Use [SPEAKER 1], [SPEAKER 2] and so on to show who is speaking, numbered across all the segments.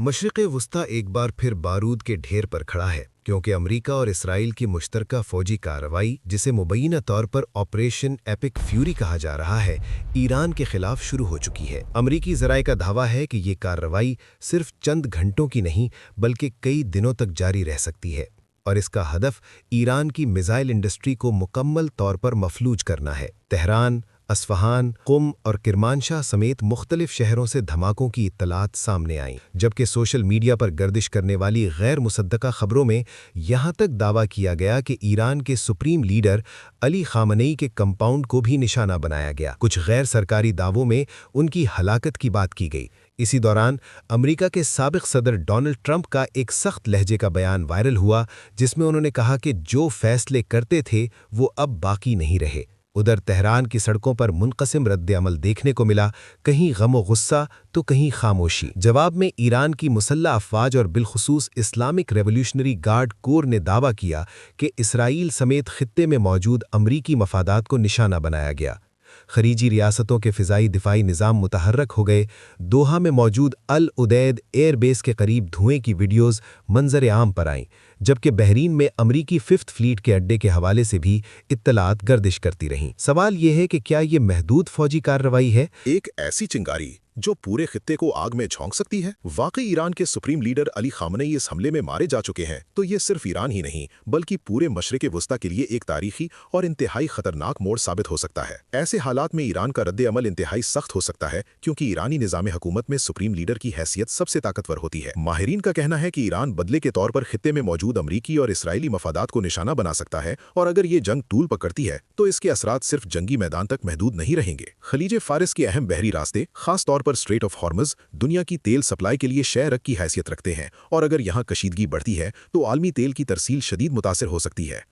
[SPEAKER 1] मशरिक़ वस्ता एक बार फिर बारूद के ढेर पर खड़ा है क्योंकि अमेरिका और इसराइल की मुश्तरका फ़ौजी कार्रवाई, जिसे मुबैना तौर पर ऑपरेशन एपिक फ्यूरी कहा जा रहा है, ईरान के खिलाफ शुरू हो चुकी है। अमरीकी ज़राए का दावा है कि ये कार्रवाई सिर्फ चंद घंटों की नहीं बल्कि कई दिनों तक जारी रह सकती है और इसका हदफ ईरान की मिसाइल इंडस्ट्री को मुकम्मल तौर पर मफलूज करना है। तेहरान, अस्फ़हान, कुम और किरमानशाह समेत मुख्तलिफ शहरों से धमाकों की इत्तलात सामने आईं, जबकि सोशल मीडिया पर गर्दिश करने वाली गैर मुसद्दका खबरों में यहाँ तक दावा किया गया कि ईरान के सुप्रीम लीडर अली खामनेई के कंपाउंड को भी निशाना बनाया गया। कुछ गैर सरकारी दावों में उनकी हलाकत की बात की गई। इसी दौरान अमेरिका के साबिक सदर डोनाल्ड ट्रंप का एक सख्त लहजे का बयान वायरल हुआ, जिसमें उन्होंने कहा कि जो फैसले करते थे वो अब बाकी नहीं रहे। उधर तेहरान की सड़कों पर मुनक़सिम रद्द-ए-अमल देखने को मिला, कहीं गम गुस्सा तो कहीं खामोशी। जवाब में ईरान की मुसल्लह अफ़वाज और बिलखुसूस इस्लामिक रेवोल्यूशनरी गार्ड कोर ने दावा किया कि इसराइल समेत खित्ते में मौजूद अमरीकी मफादात को निशाना बनाया गया। खलीजी रियासतों के फ़िज़ाई दिफ़ाई निज़ाम मुतहर्रक हो गए। दोहा में मौजूद अल उदैद एयरबेस के करीब धुएं की वीडियोज़ मंजर आम पर आईं, जबकि बहरीन में अमरीकी फिफ्थ फ्लीट के अड्डे के हवाले से भी इत्तलात गर्दिश करती रहीं। सवाल ये है कि क्या ये महदूद फ़ौजी कार्रवाई है?
[SPEAKER 2] एक ऐसी चिंगारी जो पूरे खित्ते को आग में झोंक सकती है। वाकई ईरान के सुप्रीम लीडर अली खामनेई इस हमले में मारे जा चुके हैं तो ये सिर्फ ईरान ही नहीं बल्कि पूरे मशरिक़ वस्ता के लिए एक तारीखी और इंतहाई खतरनाक मोड़ साबित हो सकता है। ऐसे हालात में ईरान का रद्द अमल इंतहाई सख्त हो सकता है क्योंकि ईरानी निज़ाम हुकूमत में सुप्रीम लीडर की हैसियत सबसे ताकतवर होती है। माहिरीन का कहना है कि ईरान बदले के तौर पर खित्ते में मौजूद अमरीकी और इसराइली मफादात को निशाना बना सकता है और अगर ये जंग तूल पकड़ती है तो इसके असरात सिर्फ जंगी मैदान तक महदूद नहीं रहेंगे। खलीज फारिस के अहम बहरी रास्ते, खास तौर पर स्ट्रेट ऑफ हॉर्मुज़, दुनिया की तेल सप्लाई के लिए शह रग की हैसियत रखते हैं और अगर यहाँ कशीदगी बढ़ती है तो आलमी तेल की तरसील शदीद मुतासिर हो सकती है।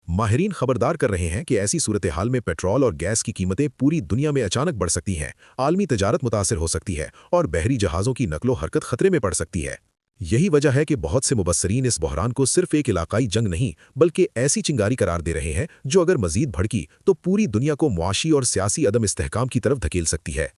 [SPEAKER 2] माहिरीन खबरदार कर रहे हैं कि ऐसी सूरत हाल में पेट्रोल और गैस की कीमतें पूरी दुनिया में अचानक बढ़ सकती हैं, आलमी तजारत मुतासिर हो सकती है और बहरी जहाज़ों की नकलो हरकत खतरे में पड़ सकती है। यही वजह है कि बहुत से मुबस्सरीन इस बहरान को सिर्फ एक इलाकाई जंग नहीं बल्कि ऐसी चिंगारी करार दे रहे हैं जो अगर मजीद भड़की तो पूरी दुनिया को मुआशी और सियासी अदम इस्तेहकाम की तरफ धकेल सकती है।